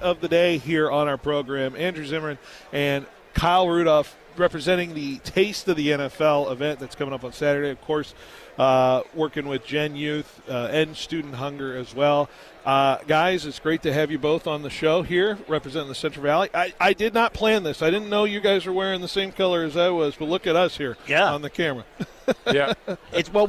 of the day here on our program. Andrew Zimmern and Kyle Rudolph representing the Taste of the NFL event that's coming up on Saturday. Of course, working with Gen Youth, End Student Hunger as well. Guys, it's great to have you both on the show here representing the Central Valley. I did not plan this. I didn't know you guys were wearing the same color as I was, but look at us here on the camera. Yeah.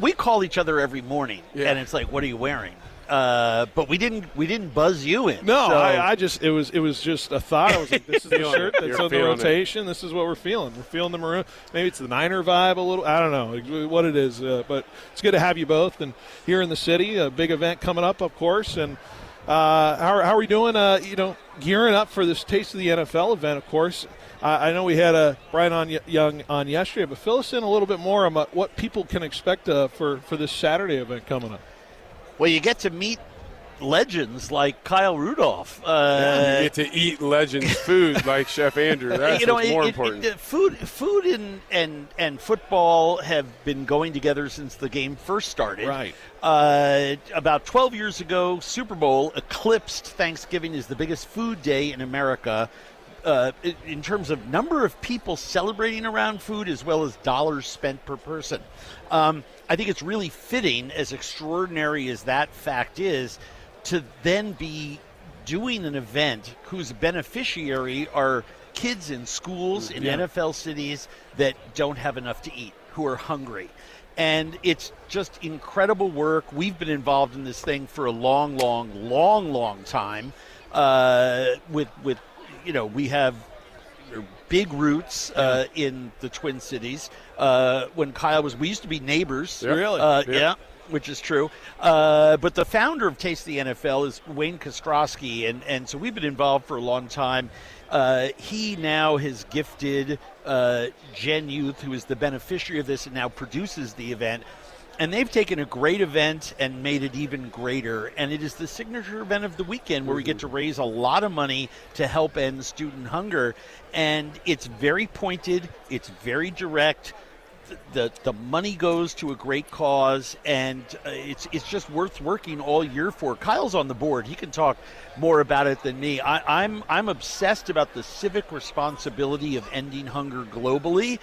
We call each other every morning, and it's like, what are you wearing? But we didn't buzz you in. No, so. it was just a thought. I was like, this is the shirt that's on the rotation. This is what we're feeling. We're feeling the maroon. Maybe it's the Niner vibe a little. I don't know what it is, but it's good to have you both. And here in the city, a big event coming up, of course. And how are we doing? Gearing up for this Taste of the NFL event, of course. I know we had Brian Young on yesterday, but fill us in a little bit more about what people can expect for this Saturday event coming up. Well, you get to meet legends like Kyle Rudolph. You get to eat legends' food like Chef Andrew. That's what's more important. Food and football have been going together since the game first started. Right. About 12 years ago, Super Bowl eclipsed Thanksgiving as the biggest food day in America. In terms of number of people celebrating around food as well as dollars spent per person. I think it's really fitting, as extraordinary as that fact is, to then be doing an event whose beneficiary are kids in schools in NFL cities that don't have enough to eat, who are hungry. And it's just incredible work. We've been involved in this thing for a long time we have big roots in the Twin Cities. When Kyle we used to be neighbors. Really? Yeah, which is true. But the founder of Taste the NFL is Wayne Kostrowski, and so we've been involved for a long time. He now has gifted Gen Youth, who is the beneficiary of this and now produces the event. And they've taken a great event and made it even greater. And it is the signature event of the weekend where we get to raise a lot of money to help end student hunger. And it's very pointed. It's very direct. The money goes to a great cause, and it's just worth working all year for. Kyle's on the board. He can talk more about it than me. I'm obsessed about the civic responsibility of ending hunger globally,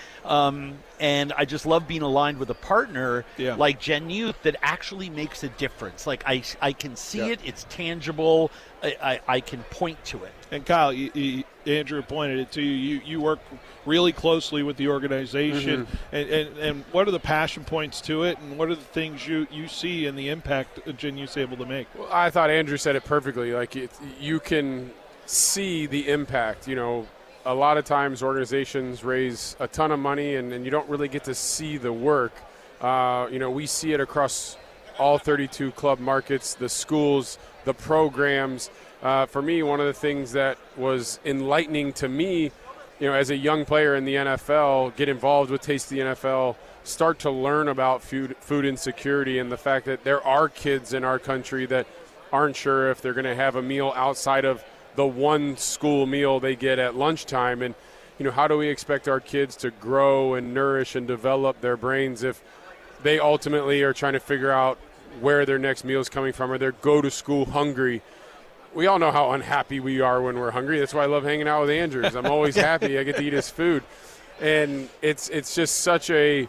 and I just love being aligned with a partner like Gen Youth that actually makes a difference. Like I can see it. It's tangible. I can point to it. And Kyle, Andrew pointed it to you. You work really closely with the organization, and what are the passion points to it, and what are the things you see and the impact Gen Youth's able to make? Well, I thought Andrew said it perfectly. Like you can see the impact. A lot of times organizations raise a ton of money, and you don't really get to see the work. We see it across all 32 club markets, the schools, the programs. For me, one of the things that was enlightening to me, as a young player in the NFL, get involved with Taste the NFL, start to learn about food insecurity and the fact that there are kids in our country that aren't sure if they're going to have a meal outside of the one school meal they get at lunchtime. And, how do we expect our kids to grow and nourish and develop their brains if they ultimately are trying to figure out where their next meal is coming from, or they go to school hungry? We all know how unhappy we are when we're hungry. That's why I love hanging out with Andrews. I'm always happy I get to eat his food. And it's just such a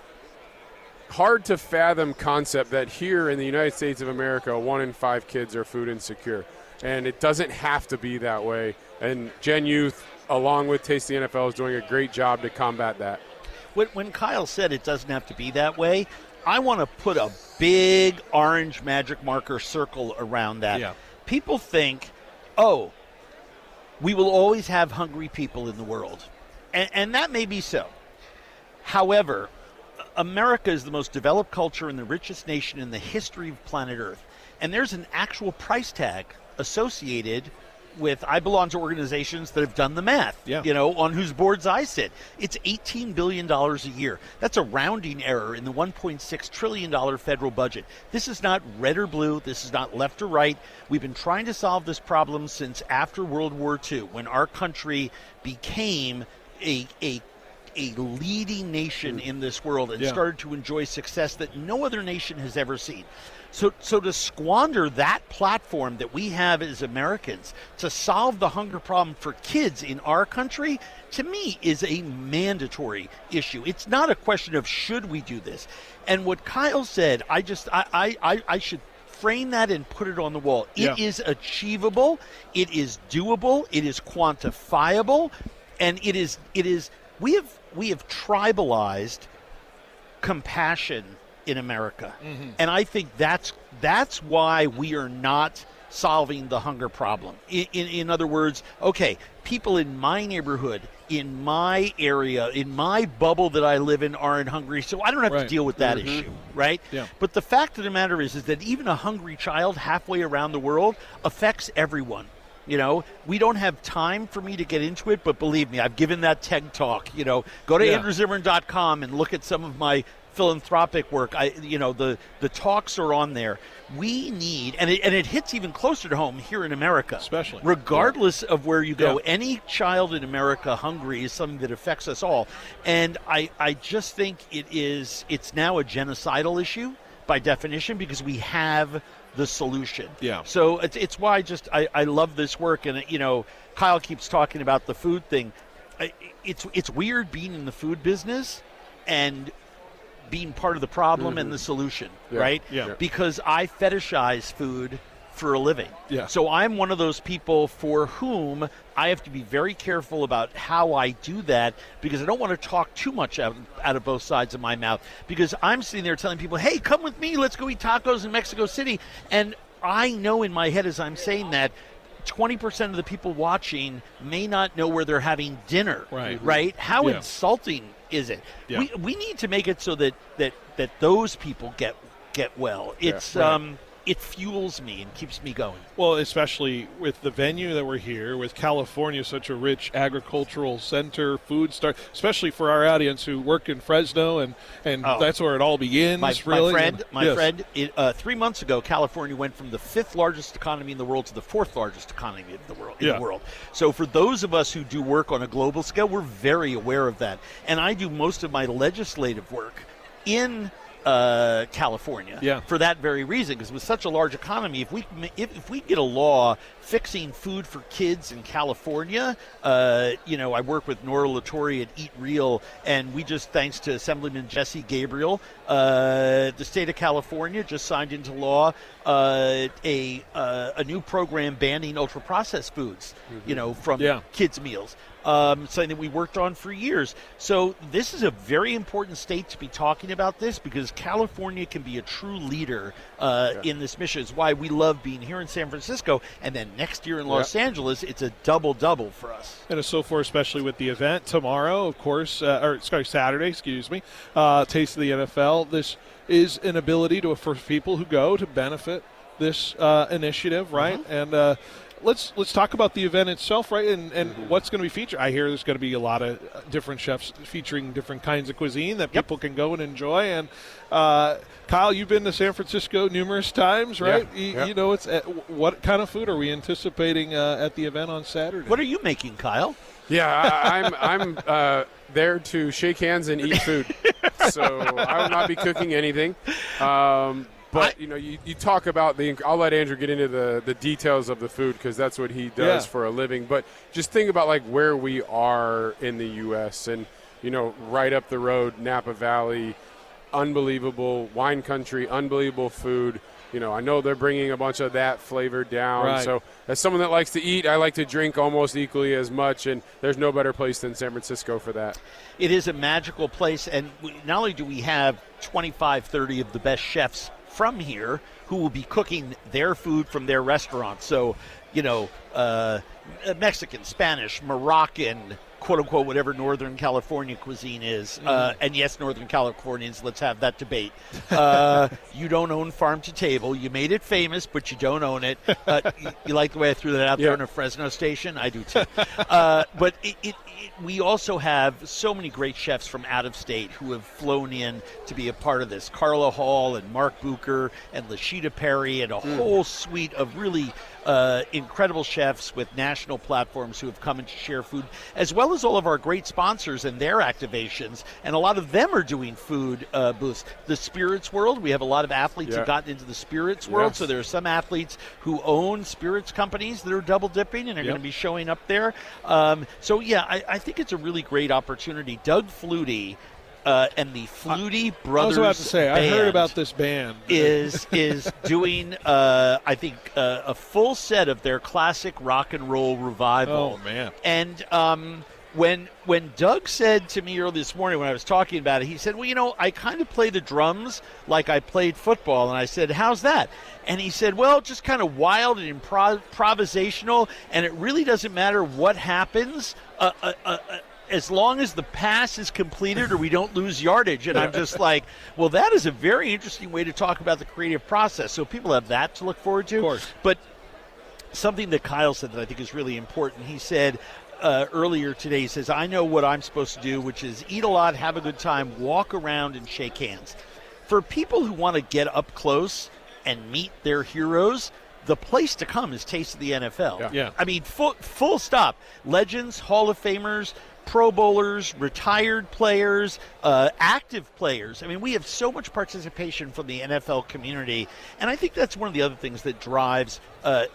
hard to fathom concept that here in the United States of America, 1 in 5 kids are food insecure. And it doesn't have to be that way. And Gen Youth, along with Taste the NFL, is doing a great job to combat that. When Kyle said it doesn't have to be that way, I want to put a big orange magic marker circle around that. Yeah. People think, we will always have hungry people in the world. And that may be so. However, America is the most developed culture and the richest nation in the history of planet Earth. And there's an actual price tag associated with, I belong to organizations that have done the math, on whose boards I sit. It's $18 billion a year. That's a rounding error in the $1.6 trillion federal budget. This is not red or blue. This is not left or right. We've been trying to solve this problem since after World War II, when our country became a leading nation in this world and started to enjoy success that no other nation has ever seen. So to squander that platform that we have as Americans to solve the hunger problem for kids in our country, to me, is a mandatory issue. It's not a question of should we do this. And what Kyle said, I should frame that and put it on the wall. It is achievable. It is doable. It is quantifiable. And it is we have tribalized compassion in America. Mm-hmm. And I think that's why we are not solving the hunger problem. In other words, okay, people in my neighborhood, in my area, in my bubble that I live in are hungry, so I don't have to deal with that issue, right? Yeah. But the fact of the matter is that even a hungry child halfway around the world affects everyone. You know, we don't have time for me to get into it, but believe me, I've given that TED talk. You know, go to andrewzimmern.com and look at some of my philanthropic work. The talks are on there. We need, and it hits even closer to home here in America, especially regardless of where you go. Any child in America hungry is something that affects us all, and I just think it's now a genocidal issue by definition because we have the solution. Yeah. So it's why I love this work, and Kyle keeps talking about the food thing. It's weird being in the food business and being part of the problem and the solution, right? Yeah. Because I fetishize food for a living. Yeah. So I'm one of those people for whom I have to be very careful about how I do that because I don't want to talk too much out of both sides of my mouth because I'm sitting there telling people, hey, come with me, let's go eat tacos in Mexico City. And I know in my head as I'm saying that 20% of the people watching may not know where they're having dinner, right? How insulting is it? Yeah. We need to make it so that those people get well. It's it fuels me and keeps me going. Well, especially with the venue that we're here, with California, such a rich agricultural center, food start, especially for our audience who work in Fresno, and that's where it all begins. My friend, 3 months ago, California went from the 5th largest economy in the world to the 4th largest economy in the world. So for those of us who do work on a global scale, we're very aware of that. And I do most of my legislative work in California for that very reason, because with such a large economy, if we get a law fixing food for kids in California, I work with Nora Latore at Eat Real, and we just, thanks to Assemblyman Jesse Gabriel, the state of California just signed into law a new program banning ultra-processed foods, from kids' meals. Something that we worked on for years. So this is a very important state to be talking about this because California can be a true leader in this mission. It's why we love being here in San Francisco, and then next year in Los Angeles, it's a double-double for us. And so far, especially with the event tomorrow, of course, Saturday, Taste of the NFL. This is an ability for people who go to benefit this initiative, right? Mm-hmm. And Let's talk about the event itself, right, and what's going to be featured. I hear there's going to be a lot of different chefs featuring different kinds of cuisine that people can go and enjoy. And Kyle, you've been to San Francisco numerous times, right? You know, what kind of food are we anticipating at the event on Saturday? What are you making, Kyle? Yeah, I'm there to shake hands and eat food, so I will not be cooking anything. But, you talk about I'll let Andrew get into the details of the food because that's what he does for a living. But just think about, where we are in the U.S. and, right up the road, Napa Valley, unbelievable wine country, unbelievable food. I know they're bringing a bunch of that flavor down. Right. So as someone that likes to eat, I like to drink almost equally as much, and there's no better place than San Francisco for that. It is a magical place, and not only do we have 25, 30 of the best chefs from here who will be cooking their food from their restaurants. So, Mexican, Spanish, Moroccan, quote-unquote, whatever Northern California cuisine is. And yes, Northern Californians, let's have that debate. You don't own Farm to Table. You made it famous, but you don't own it. You like the way I threw that out there on a Fresno station? I do too. But we also have so many great chefs from out of state who have flown in to be a part of this. Carla Hall and Mark Bucher and Lashita Perry and a whole suite of really incredible chefs with national platforms who have come in to share food, as well as all of our great sponsors and their activations, and a lot of them are doing food booths. The spirits world, we have a lot of athletes who've gotten into the spirits world, so there are some athletes who own spirits companies that are double dipping and are going to be showing up there. I think it's a really great opportunity. Doug Flutie and the Flutie Brothers I was about to say, I heard about this band. is doing, I think, a full set of their classic rock and roll revival. Oh, man. And when Doug said to me early this morning when I was talking about it, he said, well, I kind of play the drums like I played football. And I said, how's that? And he said, well, just kind of wild and improvisational, and it really doesn't matter what happens as long as the pass is completed or we don't lose yardage. And I'm just like, well, that is a very interesting way to talk about the creative process. So people have that to look forward to. Of course. But something that Kyle said that I think is really important, he said earlier today, he says, I know what I'm supposed to do, which is eat a lot, have a good time, walk around and shake hands. For people who want to get up close and meet their heroes, the place to come is Taste of the NFL. Yeah. I mean, full stop. Legends, Hall of Famers, Pro Bowlers, retired players, active players. I mean, we have so much participation from the NFL community, and I think that's one of the other things that drives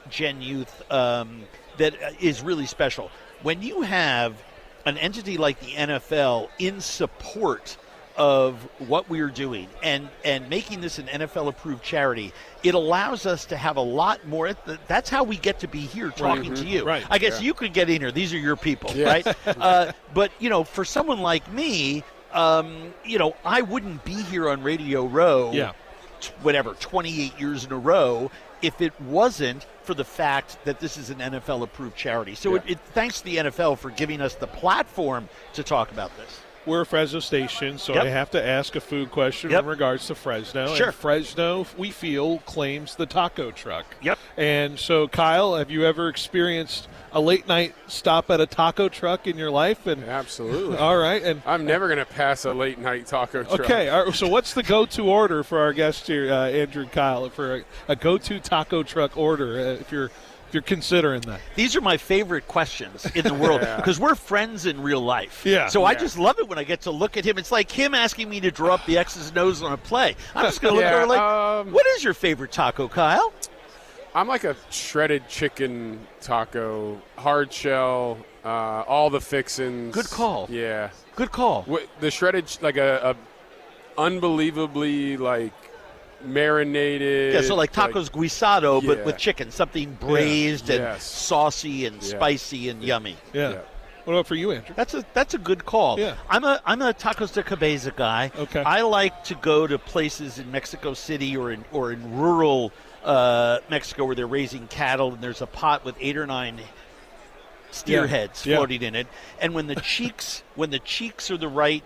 Gen Youth that is really special. When you have an entity like the NFL in support of what we are doing and making this an NFL-approved charity, it allows us to have a lot more. That's how we get to be here talking to you. Right. I guess you could get in here. These are your people, right? But, for someone like me, I wouldn't be here on Radio Row, 28 years in a row, if it wasn't for the fact that this is an NFL-approved charity. So it thanks to the NFL for giving us the platform to talk about this. We're a Fresno station, so I have to ask a food question in regards to Fresno. Sure. And Fresno, we feel, claims the taco truck. Yep. And so, Kyle, have you ever experienced a late-night stop at a taco truck in your life? And absolutely. All right. And I'm never going to pass a late-night taco truck. Okay. So what's the go-to order for our guests here, Andrew and Kyle, for a go-to taco truck order if you're considering that? These are my favorite questions in the world because we're friends in real life. Yeah. So I just love it when I get to look at him. It's like him asking me to draw up the X's and O's on a play. I'm just going to look at her like, what is your favorite taco, Kyle? I'm like a shredded chicken taco, hard shell, all the fixins. Good call. Yeah. Good call. The shredded, like a unbelievably marinated. Yeah, so like tacos guisado, but with chicken, something braised and saucy and spicy and yummy. Yeah. What about for you, Andrew? That's a good call. Yeah. I'm a tacos de cabeza guy. Okay. I like to go to places in Mexico City or in rural Mexico where they're raising cattle and there's a pot with 8 or 9 steer heads floating in it, and when the cheeks are the right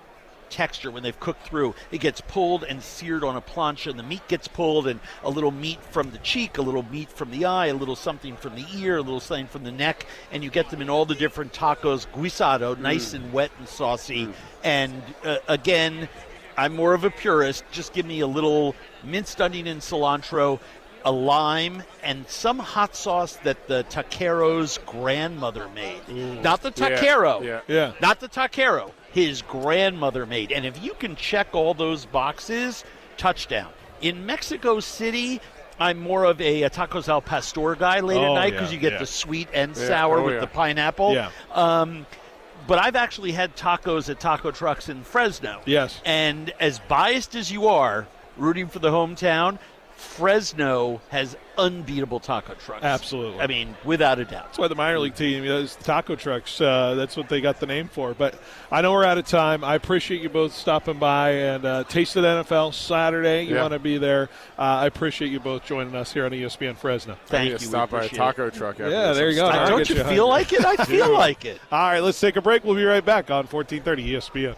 texture, when they've cooked through, it gets pulled and seared on a plancha, and the meat gets pulled, and a little meat from the cheek, a little meat from the eye, a little something from the ear, a little something from the neck, and you get them in all the different tacos guisado, nice and wet and saucy. And again, I'm more of a purist. Just give me a little minced onion and cilantro, a lime, and some hot sauce that the taquero's grandmother made. Not the taquero. Yeah. Not the taquero. His grandmother made. And if you can check all those boxes, touchdown. In Mexico City, I'm more of a tacos al pastor guy late at night because you get the sweet and sour with the pineapple. Yeah. But I've actually had tacos at taco trucks in Fresno. Yes. And as biased as you are, rooting for the hometown, Fresno has unbeatable taco trucks. Absolutely. I mean, without a doubt. That's why the minor league team is taco trucks. That's what they got the name for. But I know we're out of time. I appreciate you both stopping by and Taste of the NFL Saturday. You want to be there. I appreciate you both joining us here on ESPN Fresno. Thank you. Stop by a taco truck. Yeah, there you go. Don't you feel like it? I feel like it. All right, let's take a break. We'll be right back on 1430 ESPN.